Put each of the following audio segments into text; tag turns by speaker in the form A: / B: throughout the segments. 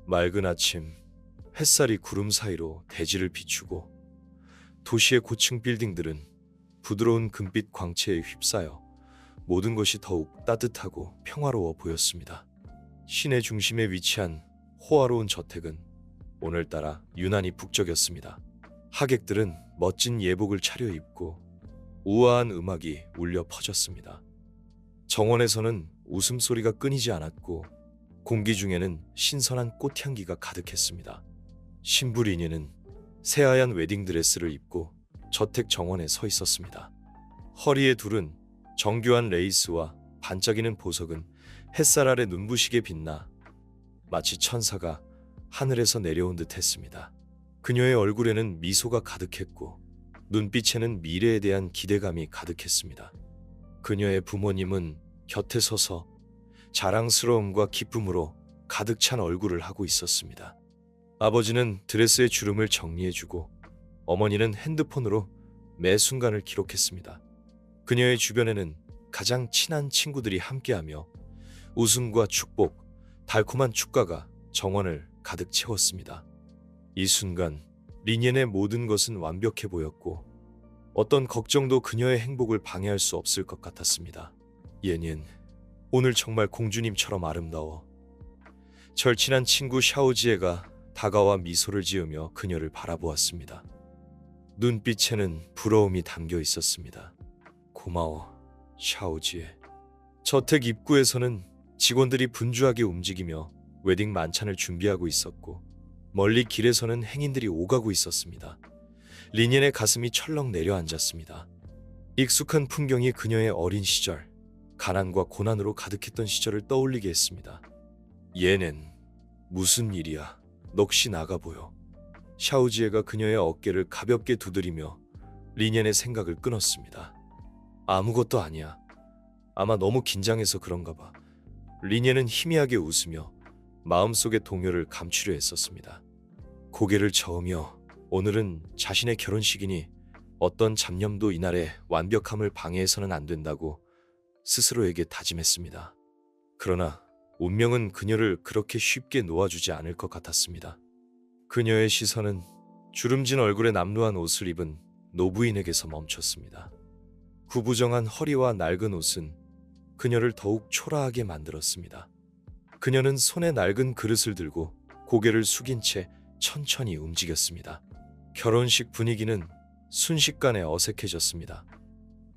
A: 맑은 아침, 햇살이 구름 사이로 대지를 비추고 도시의 고층 빌딩들은 부드러운 금빛 광채에 휩싸여 모든 것이 더욱 따뜻하고 평화로워 보였습니다. 시내 중심에 위치한 호화로운 저택은 오늘따라 유난히 북적였습니다. 하객들은 멋진 예복을 차려입고 우아한 음악이 울려 퍼졌습니다. 정원에서는 웃음소리가 끊이지 않았고 공기 중에는 신선한 꽃향기가 가득했습니다. 신부 리니는 새하얀 웨딩드레스를 입고 저택 정원에 서 있었습니다. 허리에 두른 정교한 레이스와 반짝이는 보석은 햇살 아래 눈부시게 빛나 마치 천사가 하늘에서 내려온 듯 했습니다. 그녀의 얼굴에는 미소가 가득했고 눈빛에는 미래에 대한 기대감이 가득했습니다. 그녀의 부모님은 곁에 서서 자랑스러움과 기쁨으로 가득 찬 얼굴을 하고 있었습니다. 아버지는 드레스의 주름을 정리해주고 어머니는 핸드폰으로 매 순간을 기록했습니다. 그녀의 주변에는 가장 친한 친구들이 함께하며 웃음과 축복, 달콤한 축가가 정원을 가득 채웠습니다. 이 순간 리니엔의 모든 것은 완벽해 보였고 어떤 걱정도 그녀의 행복을 방해할 수 없을 것 같았습니다. 예닌, 오늘 정말 공주님처럼 아름다워. 절친한 친구 샤오지에가 다가와 미소를 지으며 그녀를 바라보았습니다. 눈빛에는 부러움이 담겨 있었습니다. 고마워, 샤오지에. 저택 입구에서는 직원들이 분주하게 움직이며 웨딩 만찬을 준비하고 있었고 멀리 길에서는 행인들이 오가고 있었습니다. 리니엔의 가슴이 철렁 내려앉았습니다. 익숙한 풍경이 그녀의 어린 시절, 가난과 고난으로 가득했던 시절을 떠올리게 했습니다. 얘는 무슨 일이야? 넋이 나가 보여. 샤오지에가 그녀의 어깨를 가볍게 두드리며 리니엔의 생각을 끊었습니다. 아무것도 아니야. 아마 너무 긴장해서 그런가 봐. 리니엔은 희미하게 웃으며 마음속의 동요를 감추려 했었습니다. 고개를 저으며 오늘은 자신의 결혼식이니 어떤 잡념도 이날의 완벽함을 방해해서는 안 된다고 스스로에게 다짐했습니다. 그러나 운명은 그녀를 그렇게 쉽게 놓아주지 않을 것 같았습니다. 그녀의 시선은 주름진 얼굴에 남루한 옷을 입은 노부인에게서 멈췄습니다. 구부정한 허리와 낡은 옷은 그녀를 더욱 초라하게 만들었습니다. 그녀는 손에 낡은 그릇을 들고 고개를 숙인 채 천천히 움직였습니다. 결혼식 분위기는 순식간에 어색해졌습니다.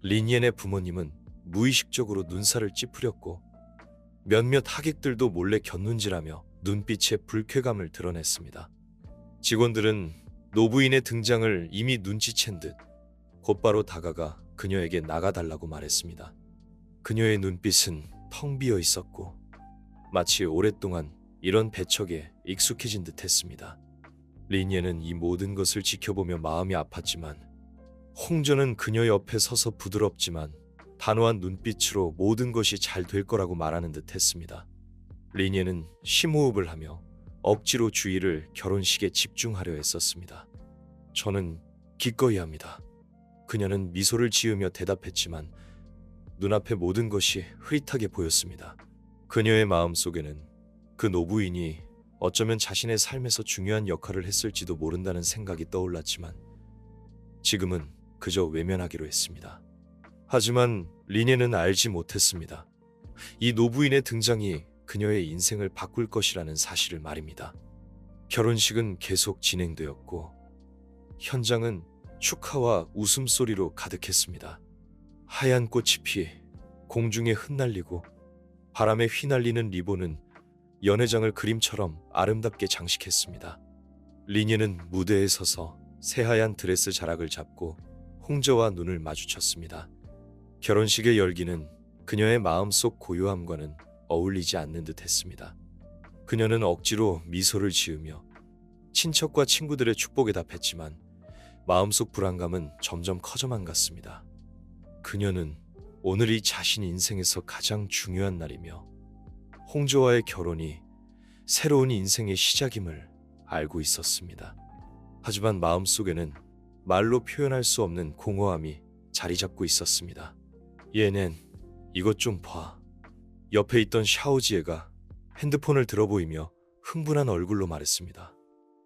A: 리니엔의 부모님은 무의식적으로 눈살을 찌푸렸고 몇몇 하객들도 몰래 곁눈질하며 눈빛에 불쾌감을 드러냈습니다. 직원들은 노부인의 등장을 이미 눈치챈 듯 곧바로 다가가 그녀에게 나가달라고 말했습니다. 그녀의 눈빛은 텅 비어 있었고 마치 오랫동안 이런 배척에 익숙해진 듯 했습니다. 리니엔은 이 모든 것을 지켜보며 마음이 아팠지만 홍저는 그녀 옆에 서서 부드럽지만 단호한 눈빛으로 모든 것이 잘 될 거라고 말하는 듯 했습니다. 리니엔은 심호흡을 하며 억지로 주의를 결혼식에 집중하려 했었습니다. 저는 기꺼이 합니다. 그녀는 미소를 지으며 대답했지만 눈앞의 모든 것이 흐릿하게 보였습니다. 그녀의 마음속에는 그 노부인이 어쩌면 자신의 삶에서 중요한 역할을 했을지도 모른다는 생각이 떠올랐지만 지금은 그저 외면하기로 했습니다. 하지만 리니엔은 알지 못했습니다. 이 노부인의 등장이 그녀의 인생을 바꿀 것이라는 사실을 말입니다. 결혼식은 계속 진행되었고 현장은 축하와 웃음소리로 가득했습니다. 하얀 꽃이 피 공중에 흩날리고 바람에 휘날리는 리본은 연회장을 그림처럼 아름답게 장식했습니다. 리니엔은 무대에 서서 새하얀 드레스 자락을 잡고 홍저와 눈을 마주쳤습니다. 결혼식의 열기는 그녀의 마음속 고요함과는 어울리지 않는 듯 했습니다. 그녀는 억지로 미소를 지으며 친척과 친구들의 축복에 답했지만 마음속 불안감은 점점 커져만 갔습니다. 그녀는 오늘이 자신 인생에서 가장 중요한 날이며 홍조와의 결혼이 새로운 인생의 시작임을 알고 있었습니다. 하지만 마음속에는 말로 표현할 수 없는 공허함이 자리 잡고 있었습니다. 얘넨 이것 좀 봐. 옆에 있던 샤오지에가 핸드폰을 들어보이며 흥분한 얼굴로 말했습니다.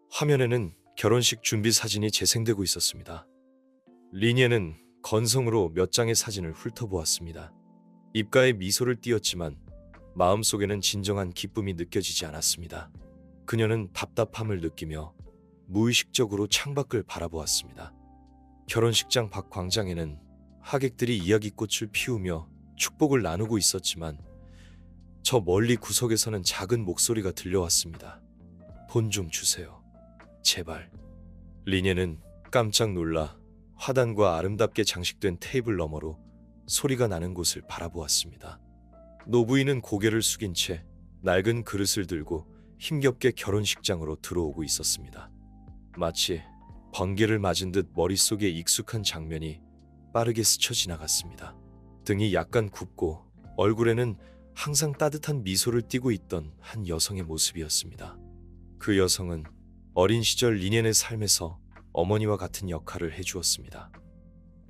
A: 화면에는 결혼식 준비 사진이 재생되고 있었습니다. 리니에는 건성으로 몇 장의 사진을 훑어보았습니다. 입가에 미소를 띄었지만 마음속에는 진정한 기쁨이 느껴지지 않았습니다. 그녀는 답답함을 느끼며 무의식적으로 창밖을 바라보았습니다. 결혼식장 밖 광장에는 하객들이 이야기꽃을 피우며 축복을 나누고 있었지만 저 멀리 구석에서는 작은 목소리가 들려왔습니다. 돈 좀 주세요. 제발. 리니에는 깜짝 놀라 화단과 아름답게 장식된 테이블 너머로 소리가 나는 곳을 바라보았습니다. 노부인은 고개를 숙인 채 낡은 그릇을 들고 힘겹게 결혼식장으로 들어오고 있었습니다. 마치 번개를 맞은 듯 머릿속에 익숙한 장면이 빠르게 스쳐 지나갔습니다. 등이 약간 굽고 얼굴에는 항상 따뜻한 미소를 띠고 있던 한 여성의 모습이었습니다. 그 여성은 어린 시절 리니엔의 삶에서 어머니와 같은 역할을 해주었습니다.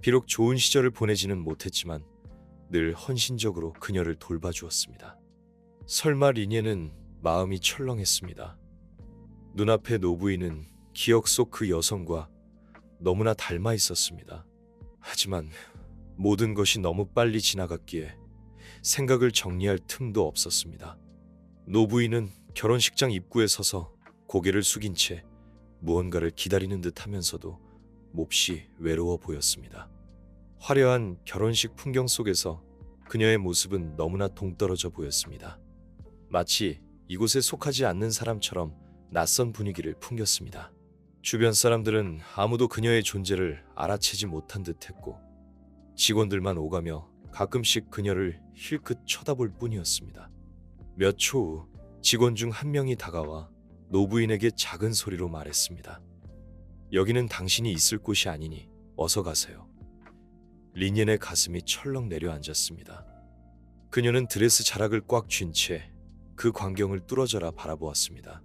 A: 비록 좋은 시절을 보내지는 못했지만 늘 헌신적으로 그녀를 돌봐주었습니다. 설마 리니에는 마음이 철렁했습니다. 눈앞의 노부인은 기억 속 그 여성과 너무나 닮아 있었습니다. 하지만 모든 것이 너무 빨리 지나갔기에 생각을 정리할 틈도 없었습니다. 노부인은 결혼식장 입구에 서서 고개를 숙인 채 무언가를 기다리는 듯 하면서도 몹시 외로워 보였습니다. 화려한 결혼식 풍경 속에서 그녀의 모습은 너무나 동떨어져 보였습니다. 마치 이곳에 속하지 않는 사람처럼 낯선 분위기를 풍겼습니다. 주변 사람들은 아무도 그녀의 존재를 알아채지 못한 듯했고 직원들만 오가며 가끔씩 그녀를 힐끗 쳐다볼 뿐이었습니다. 몇 초 후 직원 중 한 명이 다가와 노부인에게 작은 소리로 말했습니다. 여기는 당신이 있을 곳이 아니니 어서 가세요. 리니엔의 가슴이 철렁 내려앉았습니다. 그녀는 드레스 자락을 꽉 쥔 채 그 광경을 뚫어져라 바라보았습니다.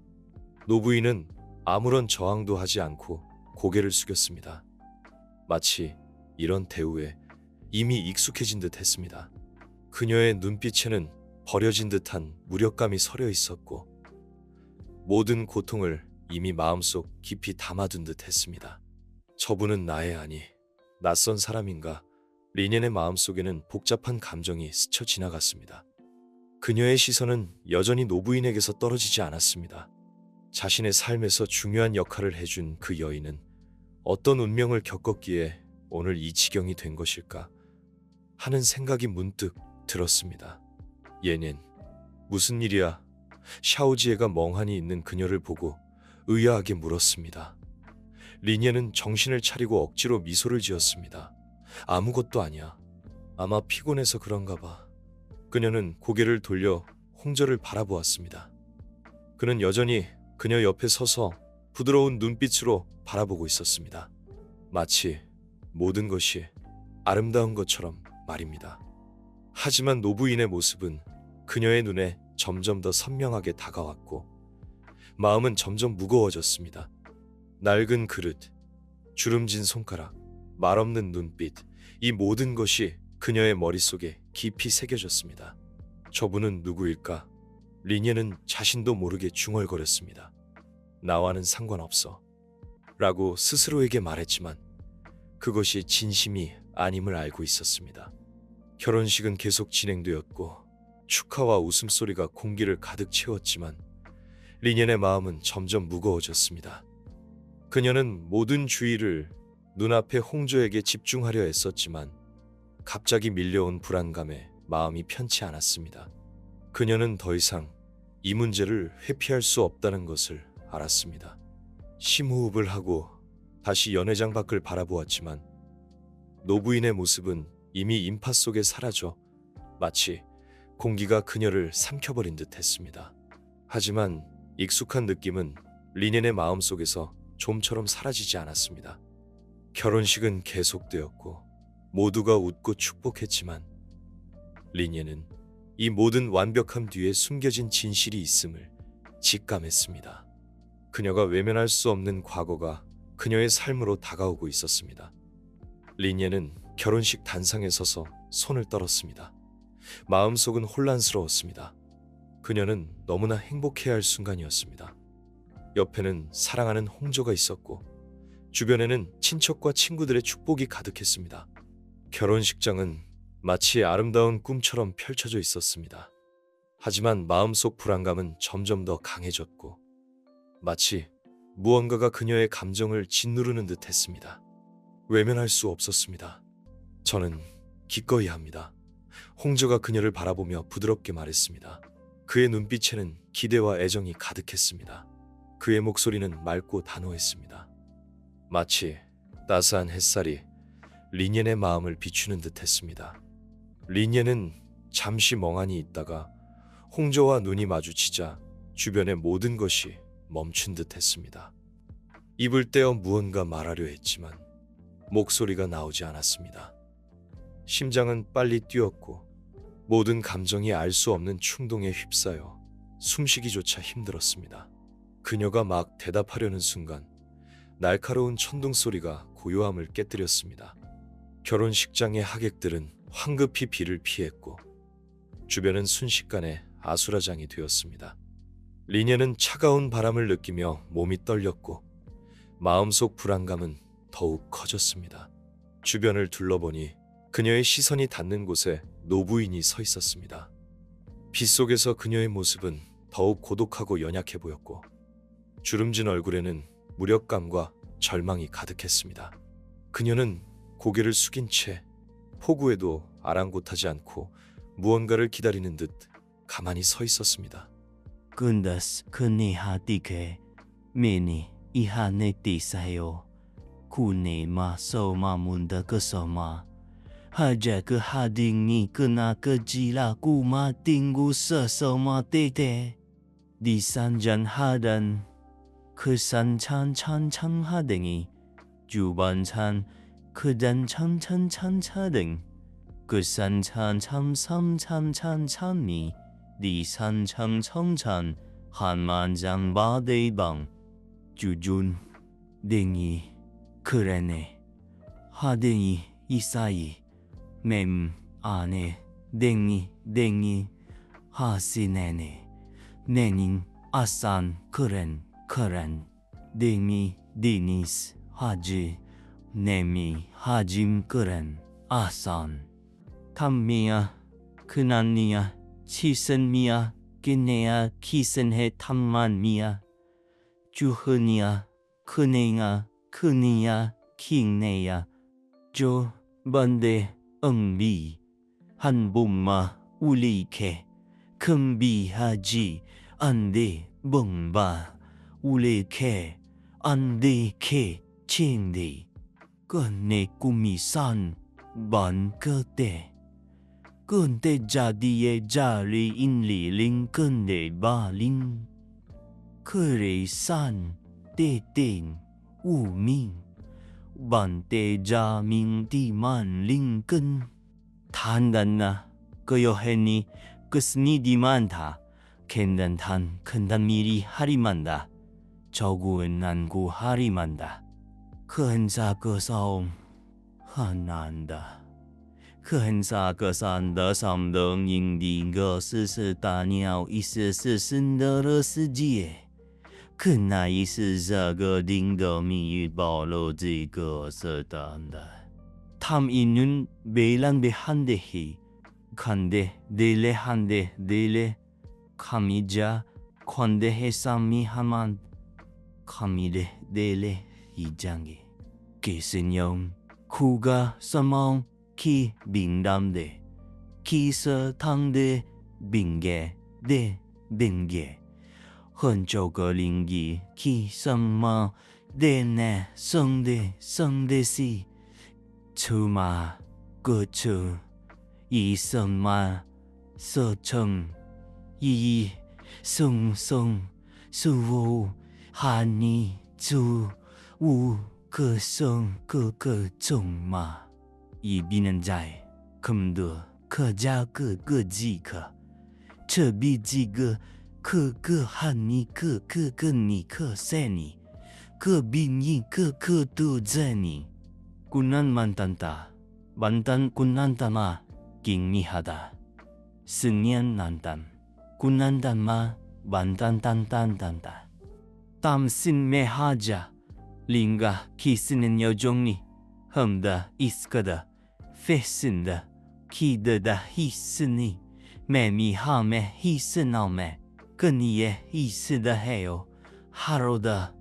A: 노부인은 아무런 저항도 하지 않고 고개를 숙였습니다. 마치 이런 대우에 이미 익숙해진 듯 했습니다. 그녀의 눈빛에는 버려진 듯한 무력감이 서려 있었고 모든 고통을 이미 마음속 깊이 담아둔 듯 했습니다. 저분은 나의 아니, 낯선 사람인가? 리니엔의 마음속에는 복잡한 감정이 스쳐 지나갔습니다. 그녀의 시선은 여전히 노부인에게서 떨어지지 않았습니다. 자신의 삶에서 중요한 역할을 해준 그 여인은 어떤 운명을 겪었기에 오늘 이 지경이 된 것일까 하는 생각이 문득 들었습니다. 얘넨 무슨 일이야? 샤오지에가 멍하니 있는 그녀를 보고 의아하게 물었습니다. 리니엔은 정신을 차리고 억지로 미소를 지었습니다. 아무것도 아니야. 아마 피곤해서 그런가 봐. 그녀는 고개를 돌려 홍저를 바라보았습니다. 그는 여전히 그녀 옆에 서서 부드러운 눈빛으로 바라보고 있었습니다. 마치 모든 것이 아름다운 것처럼 말입니다. 하지만 노부인의 모습은 그녀의 눈에 점점 더 선명하게 다가왔고 마음은 점점 무거워졌습니다. 낡은 그릇, 주름진 손가락, 말없는 눈빛, 이 모든 것이 그녀의 머릿속에 깊이 새겨졌습니다. 저분은 누구일까? 리니엔은 자신도 모르게 중얼거렸습니다. 나와는 상관없어 라고 스스로에게 말했지만 그것이 진심이 아님을 알고 있었습니다. 결혼식은 계속 진행되었고 축하와 웃음소리가 공기를 가득 채웠지만 리니엔의 마음은 점점 무거워졌습니다. 그녀는 모든 주의를 눈앞의 홍조에게 집중하려 했었지만 갑자기 밀려온 불안감에 마음이 편치 않았습니다. 그녀는 더 이상 이 문제를 회피할 수 없다는 것을 알았습니다. 심호흡을 하고 다시 연회장 밖을 바라보았지만 노부인의 모습은 이미 인파 속에 사라져 마치 공기가 그녀를 삼켜버린 듯 했습니다. 하지만 익숙한 느낌은 리니엔의 마음속에서 좀처럼 사라지지 않았습니다. 결혼식은 계속되었고 모두가 웃고 축복했지만 리니엔은 이 모든 완벽함 뒤에 숨겨진 진실이 있음을 직감했습니다. 그녀가 외면할 수 없는 과거가 그녀의 삶으로 다가오고 있었습니다. 리니엔은 결혼식 단상에 서서 손을 떨었습니다. 마음속은 혼란스러웠습니다. 그녀는 너무나 행복해야 할 순간이었습니다. 옆에는 사랑하는 홍조가 있었고 주변에는 친척과 친구들의 축복이 가득했습니다. 결혼식장은 마치 아름다운 꿈처럼 펼쳐져 있었습니다. 하지만 마음속 불안감은 점점 더 강해졌고 마치 무언가가 그녀의 감정을 짓누르는 듯 했습니다. 외면할 수 없었습니다. 저는 기꺼이 합니다. 홍조가 그녀를 바라보며 부드럽게 말했습니다. 그의 눈빛에는 기대와 애정이 가득했습니다. 그의 목소리는 맑고 단호했습니다. 마치 따스한 햇살이 린옌의 마음을 비추는 듯 했습니다. 린옌은 잠시 멍하니 있다가 홍조와 눈이 마주치자 주변의 모든 것이 멈춘 듯 했습니다. 입을 떼어 무언가 말하려 했지만 목소리가 나오지 않았습니다. 심장은 빨리 뛰었고 모든 감정이 알 수 없는 충동에 휩싸여 숨쉬기조차 힘들었습니다. 그녀가 막 대답하려는 순간 날카로운 천둥 소리가 고요함을 깨뜨렸습니다. 결혼식장의 하객들은 황급히 비를 피했고 주변은 순식간에 아수라장이 되었습니다. 린옌은 차가운 바람을 느끼며 몸이 떨렸고 마음속 불안감은 더욱 커졌습니다. 주변을 둘러보니 그녀의 시선이 닿는 곳에 노부인이 서 있었습니다. 빛 속에서 그녀의 모습은 더욱 고독하고 연약해 보였고 주름진 얼굴에는 무력감과 절망이 가득했습니다. 그녀는 고개를 숙인 채 폭우에도 아랑곳하지 않고 무언가를 기다리는 듯 가만히 서 있었습니다.
B: Kundas kunihadike meni ihane tisayo kune ma soma munda kesoma haja ke hading ni kena kejila kuma tinggu sesoma tete di sanjan hadan kesan chan chan chan hadengi juban chan kedan chan chan chan chadeng kesan chan cham sam chan chan chan ni第三层层层한만장 바대방 주준 댕이 그래네 하댕이 이사이 맴 안에 댕이 하시네네 내닌 아산 그랜 댕이 디니스 하지 내미 하짐 그랜 아산 탐미야 그난니야 치선미야 기네야 기선해 탐만미야 주흔이야 크네야 크니야 킹네야 조 번데 응비 한봄마 울리케 금비하지 안돼 멍바 울리케 안돼케 칭디 끝내 꿈이 산 번끝에 근데 자디의 자리 인리 링근데 바린 그래 산 때땡 우밍 반때 자밍 디만 링근 단단나 그여해니 그스니 디만다 캔단탄 큰단 미리 하리만다 저구은 난구 하리만다 그 행사 그 싸움 하난다可很傻个山的上等营地个是大鸟一是新的了世界，可那一是这个领的谜语暴露这个是当的。탐 있는 베란데 한데 히 간데 데레 한데 데레 카미자 관데 해삼이 하만 카미레 데레 이장에 계신용 쿠가 서망 키 빙담데 키서 탕데 빙게 데 빙게 헌조거 링기 키 섬마 데네 성데 성데시 추마 거추 이섬마 서청 이 송송 수우 하니 주우 그성 그정마 이 비는 자에 금도 그자 그지가 저비지가 그 하니 그니 그세니 그 비니 그두제니 군난 만단다 만단 군난다마 깅미하다 승년 난담 군난단마 반단단단단다. 땀신 메하자 링가 키스는 여종니 험다 이스카다 페신다 키드다 히스니 메미하메 히스나메 그니에 히스다 해요 하로다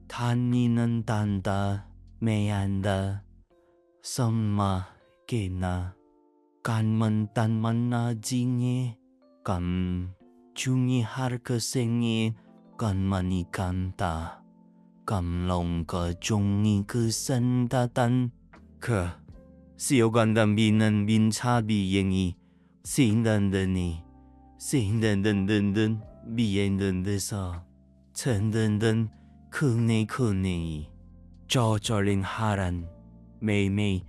B: 단니는 단다 메안다 섬마 게나 간만 단만나 징에 감 중이 하르크 생이 간만이 간다 감롱 그 종이 그 산다단 그 시오간단 비는 민차비 영이 신단단이 신단단단단 비엔단데서 천단단 크네 저절린 하란 매매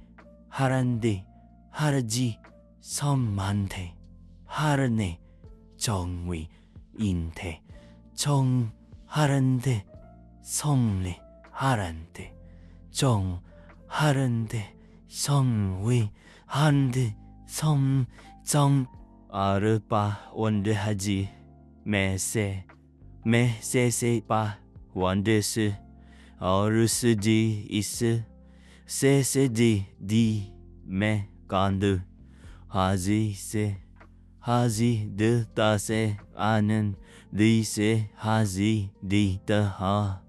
B: 하란데 하르지 섬만테 하르네 정위 인테 정 하란데 성리 하란데 정 하란데 성위 한데 섬정 아르바 원데하지 메세세바 원데스 어르스지 이스 세세디 디 메 간드 하지세 하지 드다세 아는 디세 하지 디다하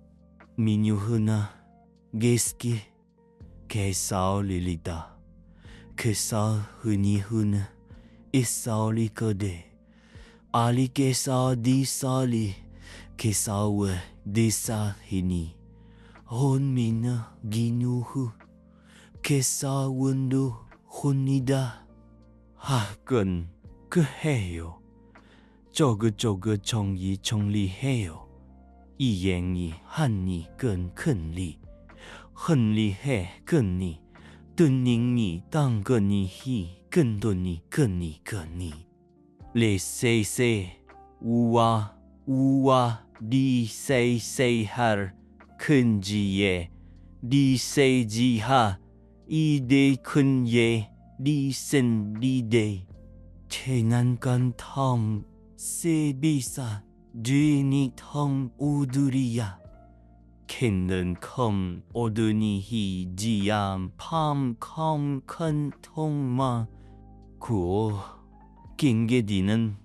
B: 미뉴흐나 게스키 게사올리리다 게사흐니흐나 이사올리거데 알리 게사디살리 게사웨 디사히니 혼미나 기누흐 게사운두 혼이다 하근 그 해요 저그 정이 정리해요 이행이 한니 근 큰리 흔리 해 근니 뜬닝니 땅근니 히 근돈니 근니 근니 레세세 우와 리세세할 큰지에 리세지하 이대 큰예 리센 리대 재난간 텅 세비사 뒤니 텅 우두리야 캔는 컴 오드니 히지암 팜컴 큰 통마 구오 낑게디는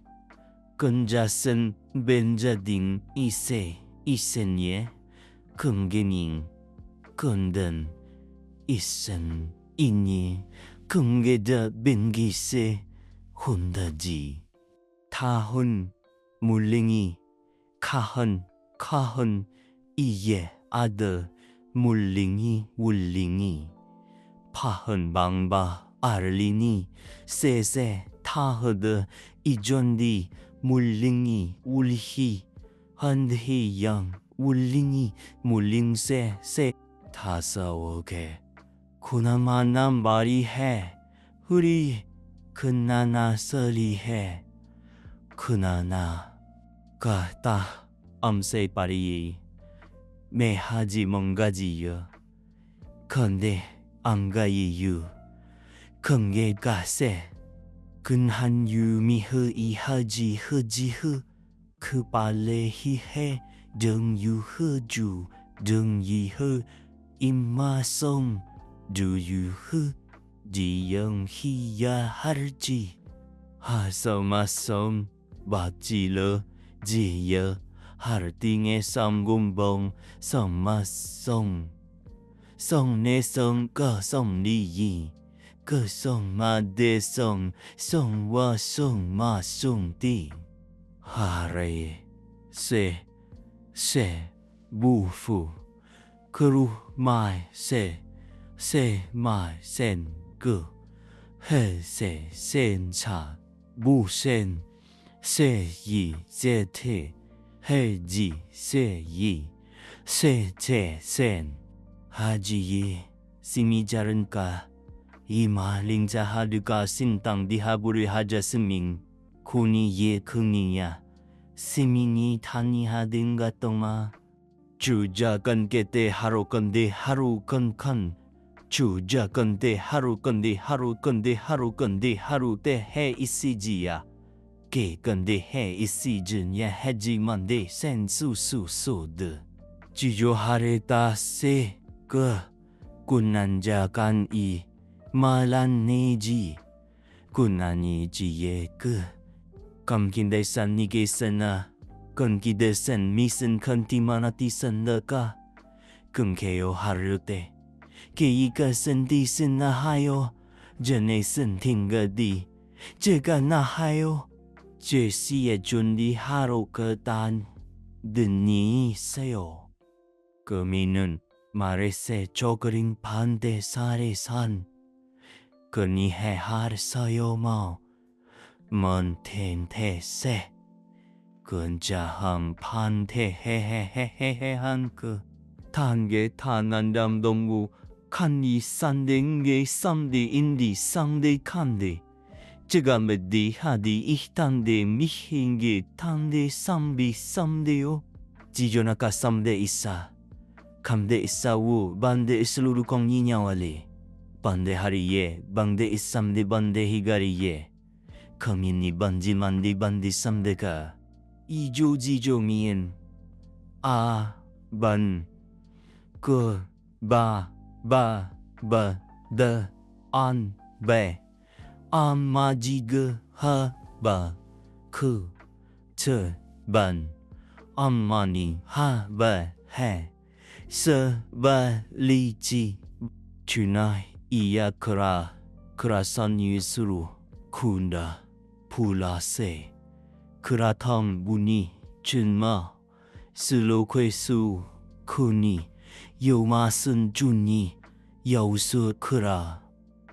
B: 근자슨 벤자딩 이센예 긍게닝 근든 이센 이니 긍게다 벤기세 혼다지 타훈 물링이 카흔 이예 아들 물링이 울링이 파흔 방바 알리니 세세 타허드 이존디 물링이 울히 한히 양 울링이 물링세 세 다사오게 구나마나 말이해 우리 그나나 설리해 그나나 가다 암세 빠리 매하지 뭔가지요 건데 안가이유 건게가세 근한 유미흐 이하지 흐지흐 그 발레히해 정유흐주 정이흐 임마송 주유흐 지영히야 할지 하서마som 박지러 지여 하르띵의 썸군봉 썸마송 송내송 거송리이 거송마대송 송와송마송띠 하레 세 부후 그루 마이 세 마이 센그 해세 센차 부센 세이 제테 해지 세이 세제 센 하지이 시미자른까 이마 링자하르가 신땅디하부르 하자스밍 쿠니예 긍니야 시민이 타니하든가 똥마 주자건게때 하루건데 하루건컨 주자건데 하루건데 하루건데 하루건데 하루때 해 이시지야 kể cần để hệ isi dừng ya hedgy man để sen su su su de jiyo hareta se ke kunanjakan I malan neji kunani jiye ke kam kinde san nige sana kon kide sen misen kanti manati san leka kum keo harute ke ika sendi sen na hayo jene sen tinga di jega na hayo je siye jundi haro ke tan deni seo keminen marese choggering pande sare san keni he har sayo mau mon ten te se 근자 한판테 헤헤헤헤헤한 단계 탄난담 동구 칸이 산댕게 쌈디 인디 쌍데 칸데 지가메디 하디 이탄데 미힌게 탄데 쌈비 쌈데요 지조나카 쌈데 이사 감데 이사우 반데 이슬루루 공이냐와리 반데 하리예 방데 이쌈데 반데 히가리예 커미니 반지 만디 반디 쌈데가 이조지조 미엔 아, 반, 그, 바, 더, 안, 베, 암마지그, 하, 바, 그, 저, 반, 암마니, 하, 바, 해, 서, 바, 리지, 주나, 이야, 그라산 유수루, 군다, 불라세, 그라탐 무니 준마 슬로퀘수 쿠니 요마슨 준니 여우수 크라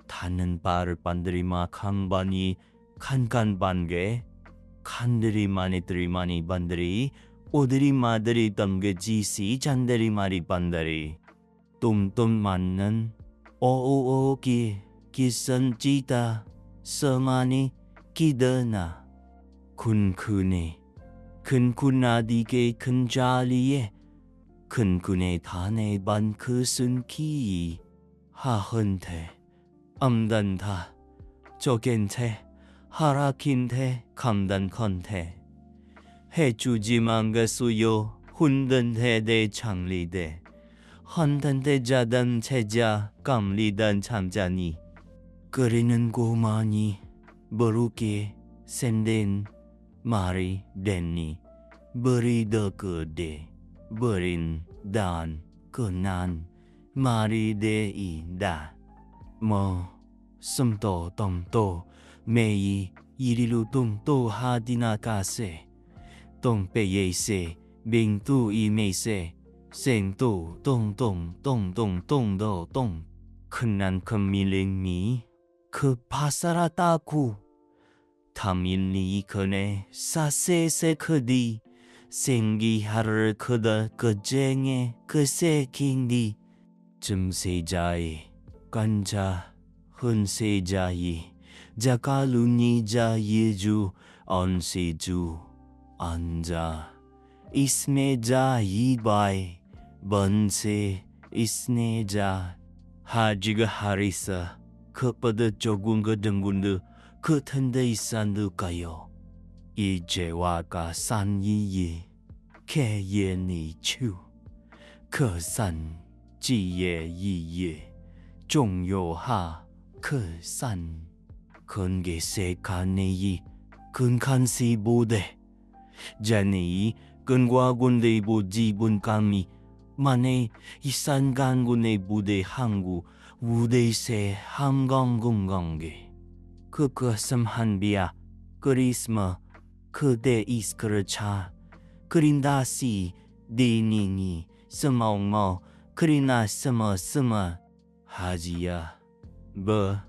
B: 타는 바를 반드리마 칸바니 칸칸반게 칸들이 마니들이 반드리 오들이 마들이 덤게 지시 잔들이 마리 반드리 똠똠 맞는 오오오기 기선지다 서마니 기드나 군군에 큰군아디게 큰자리에 큰군의 단에 반그 순키 하흔테 암단다 저겐테 하라킨테 감단컨테 해주지만가 수요 훈던테 대 창리대 헌던테 자단 체자 감리단 참자니 끓이는 고마니 모르게 센덴 Mari Denny Beri de Kede Berin Dan Kenan Mari De Inda Mo Semto Tomto Mei Irilu Tomto Hadina Kase Tong Peye Se Bing Tu I Mei Se Seng Tu Tong Tong Tong Tong Tong Do Tong Kenan Kemiling Mi Ke Pasara Taku 타밀리 그네 사세세 크디 생기하를 크다 그쟁에 그세킹디 쯤세자이 간자 흔세자이 자칼루니자 예주 언세주 안자 이스메자 이바이 번세 이스네자 하지가 하리사 그버드 조군 그 등군드 그 텐데 이산두까요 이제와가 산이이 개예니추 그산 지예 이예 종요하 그산 근게세카네이 근칸시 보데 자네이 근과군데 보지분감이 만에 이산간군의 부대 항구 우대세 함강궁강게 그것은 한비야 그리스마 그대 이스크르차 그린다시 디닝이 스마옹모 그리나 스마 하지야 버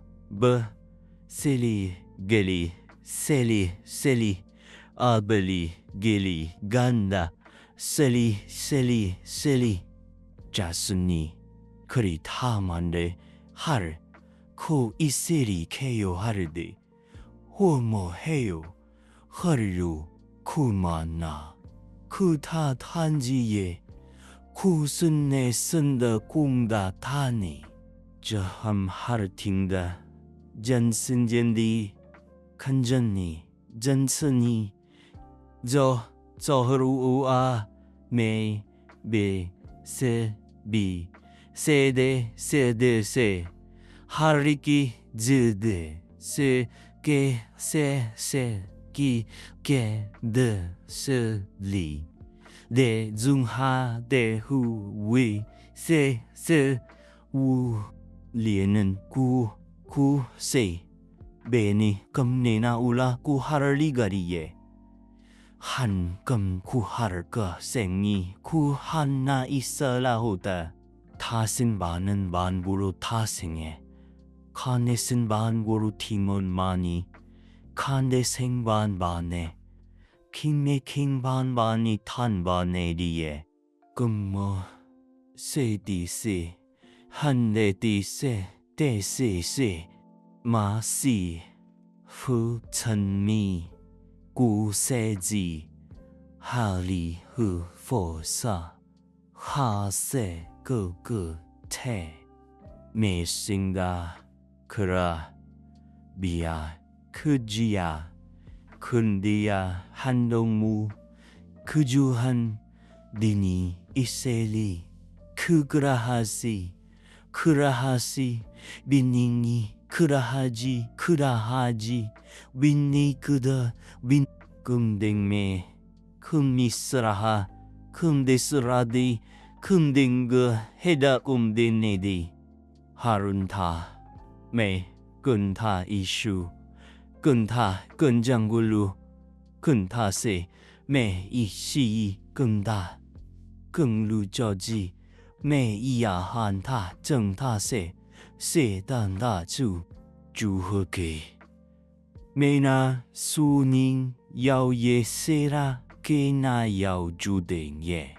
B: 셀리 게리 셀리 아벨리 게리 간다 셀리 자순니 그리 타만데 할 코 이세리 케요 하르데 호모 해요 허르루 쿠마나 쿠타 탄지에 쿠순네 쓴다 공다 타니 저함 하르팅다 전신젠디 간전니 dân sân do hữu a mê bê se de se hariki dư de se ki ke de se li de dung ha de hu wi se wu lienen ku se beni cầm na ula ku harligariye 한 금 구할까 생이 구한나 있어라호다 타신 많은 만고로 타생에 칸네슨 만고로 팀원 많이 칸데 생반 반에 킹메 킹반 많이 탄반에리에 금뭐 세디세 한네디세 데세세 마시 후천미 구 세지 하리 흐 포사 하세 그그 태 메싱다 그라 미야 크지야 근디야 한동무 그주한 니니 이셀리 그그라하시 비닝이 그라하지 윈니 그더 윈 금댕메 금미스라하 금데스라디 금댕그 헤다 금데네디 하룬타 메 근타 이슈 근타 근장굴루 근타세 메 이시 근다 긍루저지 메 이야한타 정타세 세단다주 주허게 메나 수닝 야오예세라 게나 야오주댕예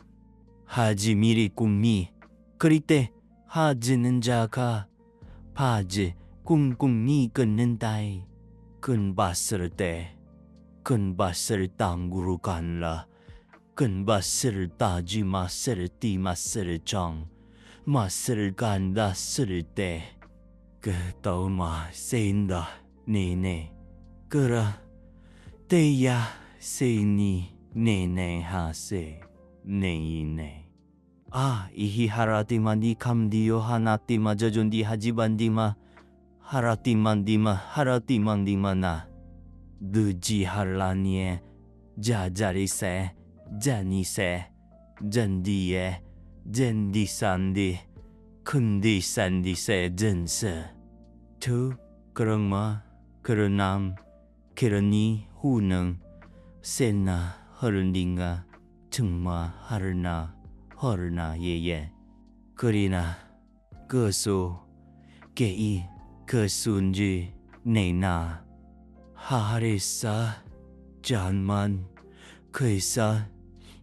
B: 하지미리 꿈미 그리때 하지는 자가 바지 꿍꿍니 끊는다이 근바스를 때 근바스를 땅구로 간라 근바스를 따지 마스를 띠 마스를 정 마스를 간다 쓸 때 그 떠마 세인다 네네 그라 때야 세니 네네 하세 네이네 아 이히 하라티만디 감디요 하나티마 저존디 하지반디마 하라티만디마 드지 할라니에 자자리세 자니세 전디에 젠디산디 큰디산디세 전세 투 그랑마 그런남 그러니 후능 센나 허른딩가 정마 허르나 예예 그리나 그소 게이 그순지 네나 하리사 잔만 그이사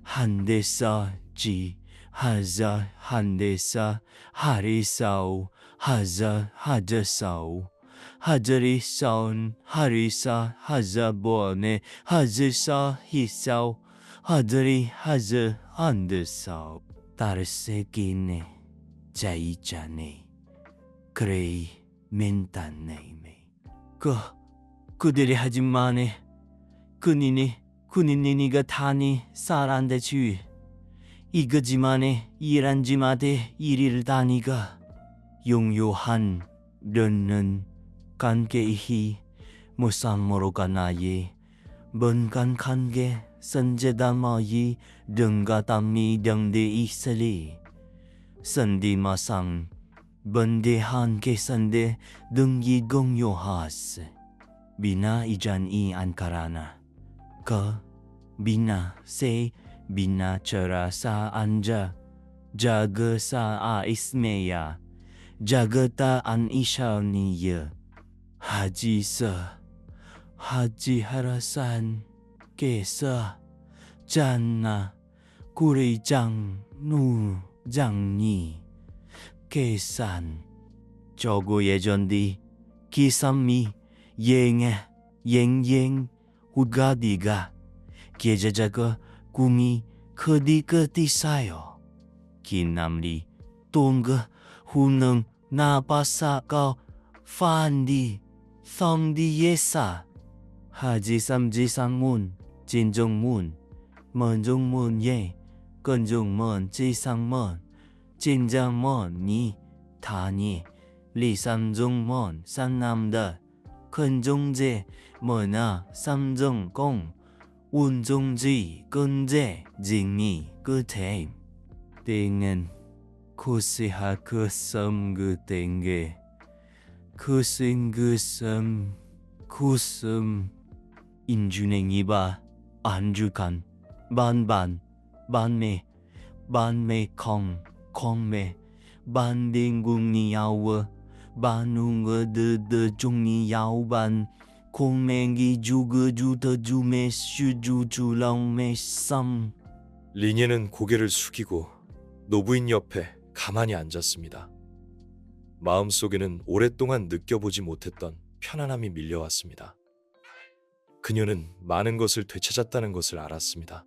B: 한데사 지 하자 한데사 하리사오 하자 하자사오 하저리사온 하리사 하자보네 하즈사 히사오 하저리 하저 안드사오 다르세기네 자이자네 그레이 멘탄네이메 그들이 하지만에 군인이니가 타니 사란데 주위 이거지만에 일한지마대 일일 다니가 용요한 련는 간게이히 무상모로가 나예 먼간 간게 선제다마이 릉가담미 령데 이슬리 선디마상 번데한 게선데 등기 공요하스 비나 이잔이 안카라나 비나 세 비나 처라사 앉아 자그사 아이스메야 자그타 안 이샤니여 하지서 하지하라산 게서 잔나 구리장 누장니 계산 저고 예전디 기삼미 옌 후가디가 계제자가 꿈이 커디 사요 기남리 동그 후능 나바사가 판디 성디 예사 하지 삼지 상문 진정문 먼정문 예 건정문 지상문 진장문 니 다니 리삼정문 산남다 큰종제 머나 삼정공 운종지 근제 징니 그테임 땡은 코시하 그섬 그땡게 그신 그섬 구슴 인준행이바 안주간 반반 반매 반매콩 콩매 반딩궁니야워 반웅어드드 종니야우반 콩맹기 주그주더주메 슈주주렁메 썸
A: 리니에는 고개를 숙이고 노부인 옆에 가만히 앉았습니다. 마음속에는 오랫동안 느껴보지 못했던 편안함이 밀려왔습니다. 그녀는 많은 것을 되찾았다는 것을 알았습니다.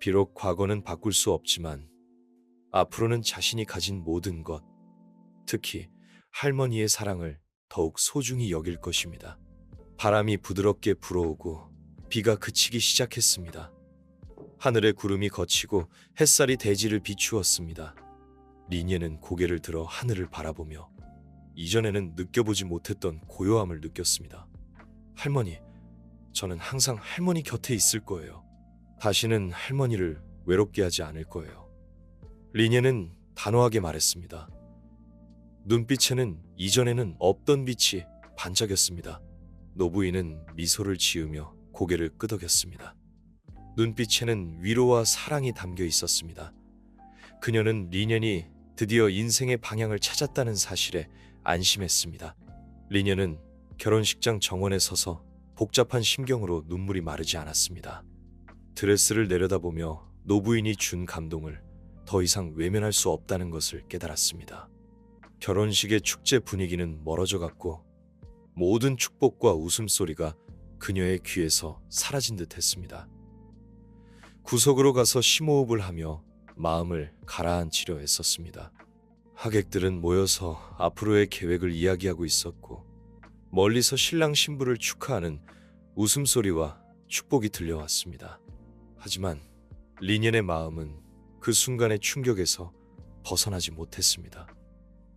A: 비록 과거는 바꿀 수 없지만 앞으로는 자신이 가진 모든 것, 특히 할머니의 사랑을 더욱 소중히 여길 것입니다. 바람이 부드럽게 불어오고 비가 그치기 시작했습니다. 하늘의 구름이 걷히고 햇살이 대지를 비추었습니다. 리니에는 고개를 들어 하늘을 바라보며 이전에는 느껴보지 못했던 고요함을 느꼈습니다. 할머니, 저는 항상 할머니 곁에 있을 거예요. 다시는 할머니를 외롭게 하지 않을 거예요. 리니에는 단호하게 말했습니다. 눈빛에는 이전에는 없던 빛이 반짝였습니다. 노부인은 미소를 지으며 고개를 끄덕였습니다. 눈빛에는 위로와 사랑이 담겨 있었습니다. 그녀는 리니엔이 드디어 인생의 방향을 찾았다는 사실에 안심했습니다. 리니엔은 결혼식장 정원에 서서 복잡한 심경으로 눈물이 마르지 않았습니다. 드레스를 내려다보며 노부인이 준 감동을 더 이상 외면할 수 없다는 것을 깨달았습니다. 결혼식의 축제 분위기는 멀어져 갔고 모든 축복과 웃음소리가 그녀의 귀에서 사라진 듯 했습니다. 구석으로 가서 심호흡을 하며 마음을 가라앉히려 애썼습니다. 하객들은 모여서 앞으로의 계획을 이야기하고 있었고 멀리서 신랑 신부를 축하하는 웃음소리와 축복이 들려왔습니다. 하지만 리니엔의 마음은 그 순간의 충격에서 벗어나지 못했습니다.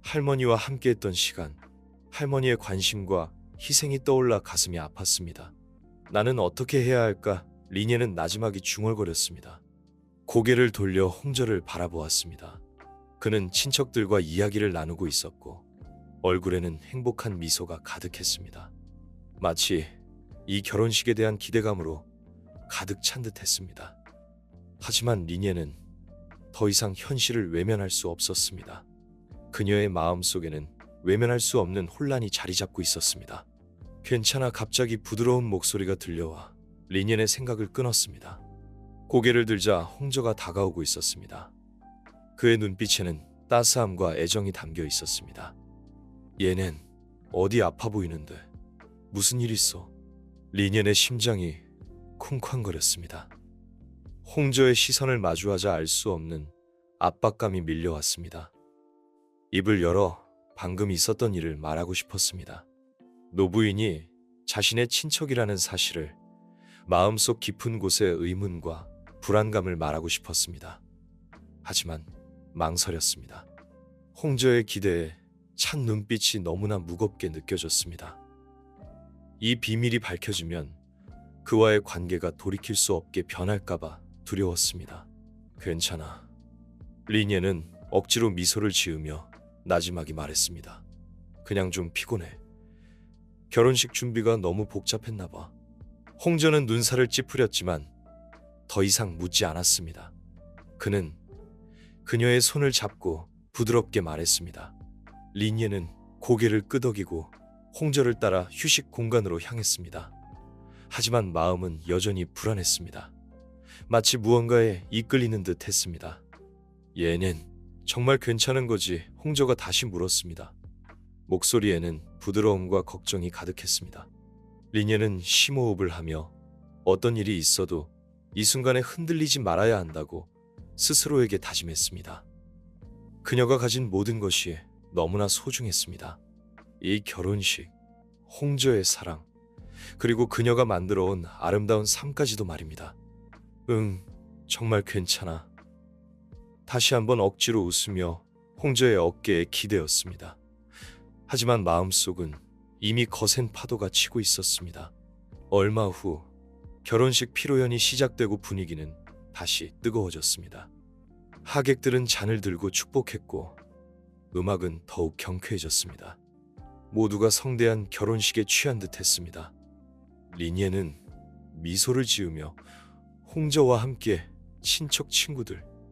A: 할머니와 함께했던 시간, 할머니의 관심과 희생이 떠올라 가슴이 아팠습니다. 나는 어떻게 해야 할까? 리니엔은 나지막이 중얼거렸습니다. 고개를 돌려 홍저를 바라보았습니다. 그는 친척들과 이야기를 나누고 있었고 얼굴에는 행복한 미소가 가득했습니다. 마치 이 결혼식에 대한 기대감으로 가득 찬 듯했습니다. 하지만 리니엔은 더 이상 현실을 외면할 수 없었습니다. 그녀의 마음속에는 외면할 수 없는 혼란이 자리 잡고 있었습니다. 괜찮아. 갑자기 부드러운 목소리가 들려와 리니엔의 생각을 끊었습니다. 고개를 들자 홍저가 다가오고 있었습니다. 그의 눈빛에는 따스함과 애정이 담겨 있었습니다. 얘는 어디 아파 보이는데 무슨 일 있어? 리니엔의 심장이 쿵쾅거렸습니다. 홍저의 시선을 마주하자 알 수 없는 압박감이 밀려왔습니다. 입을 열어 방금 있었던 일을 말하고 싶었습니다. 노부인이 자신의 친척이라는 사실을 마음속 깊은 곳의 의문과 불안감을 말하고 싶었습니다. 하지만 망설였습니다. 홍저의 기대에 찬 눈빛이 너무나 무겁게 느껴졌습니다. 이 비밀이 밝혀지면 그와의 관계가 돌이킬 수 없게 변할까봐 두려웠습니다. 괜찮아. 리니엔은 억지로 미소를 지으며 나지막이 말했습니다. 그냥 좀 피곤해. 결혼식 준비가 너무 복잡했나 봐. 홍저는 눈살을 찌푸렸지만 더 이상 묻지 않았습니다. 그는 그녀의 손을 잡고 부드럽게 말했습니다. 리니엔은 고개를 끄덕이고 홍저를 따라 휴식 공간으로 향했습니다. 하지만 마음은 여전히 불안했습니다. 마치 무언가에 이끌리는 듯 했습니다. 얘는 정말 괜찮은 거지? 홍저가 다시 물었습니다. 목소리에는 부드러움과 걱정이 가득했습니다. 리니엔은 심호흡을 하며 어떤 일이 있어도 이 순간에 흔들리지 말아야 한다고 스스로에게 다짐했습니다. 그녀가 가진 모든 것이 너무나 소중했습니다. 이 결혼식, 홍저의 사랑, 그리고 그녀가 만들어온 아름다운 삶까지도 말입니다. 응, 정말 괜찮아. 다시 한번 억지로 웃으며 홍조의 어깨에 기대었습니다. 하지만 마음속은 이미 거센 파도가 치고 있었습니다. 얼마 후 결혼식 피로연이 시작되고 분위기는 다시 뜨거워졌습니다. 하객들은 잔을 들고 축복했고 음악은 더욱 경쾌해졌습니다. 모두가 성대한 결혼식에 취한 듯 했습니다. 리니에는 미소를 지으며 홍저와 함께 친척 친구들